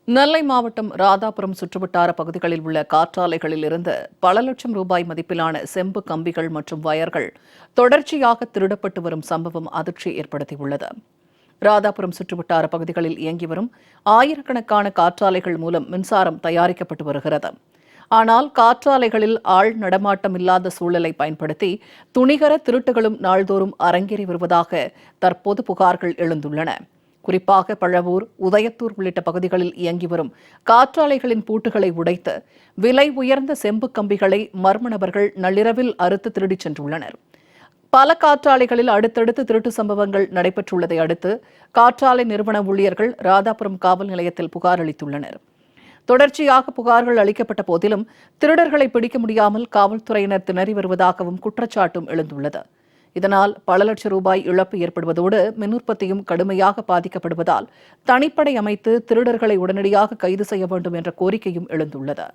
நெல்லை மாவட்டம் ராதாபுரம் சுற்றுவட்டார பகுதிகளில் உள்ள காற்றாலைகளில் இருந்து பல லட்சம் ரூபாய் மதிப்பிலான செம்பு கம்பிகள் மற்றும் வயர்கள் தொடர்ச்சியாக திருடப்பட்டு வரும் சம்பவம் அதிர்ச்சி ஏற்படுத்தியுள்ளது. ராதாபுரம் சுற்றுவட்டார பகுதிகளில் இயங்கி வரும் ஆயிரக்கணக்கான காற்றாலைகள் மூலம் மின்சாரம் தயாரிக்கப்பட்டு வருகிறது. ஆனால் காற்றாலைகளில் ஆள் நடமாட்டம் இல்லாத சூழலை பயன்படுத்தி துணிகர திருட்டுகளும் நாள்தோறும் அரங்கேறி வருவதாக தற்போது புகார்கள் எழுந்துள்ளன. குறிப்பாக பழவூர், உதயத்தூர் உள்ளிட்ட பகுதிகளில் இயங்கி வரும் காற்றாலைகளின் பூட்டுகளை உடைத்து விலை உயர்ந்த செம்பு கம்பிகளை மர்ம நபர்கள் நள்ளிரவில் அறுத்து திருடிச் சென்றுள்ளனர். பல காற்றாலைகளில் அடுத்தடுத்து திருட்டு சம்பவங்கள் நடைபெற்றுள்ளதை அடுத்து காற்றாலை நிறுவன ஊழியர்கள் ராதாபுரம் காவல் நிலையத்தில் புகார் அளித்துள்ளனர். தொடர்ச்சியாக புகார்கள் அளிக்கப்பட்ட போதிலும் திருடர்களை பிடிக்க முடியாமல் காவல்துறையினர் திணறி வருவதாகவும் குற்றச்சாட்டும் எழுந்துள்ளது. இதனால் பல லட்சம் ரூபாய் இழப்பு ஏற்படுவதோடு மின் உற்பத்தியும் கடுமையாக பாதிக்கப்படுவதால் தனிப்படை அமைத்து திருடர்களை உடனடியாக கைது செய்ய வேண்டும் என்ற கோரிக்கையும் எழுந்துள்ளது.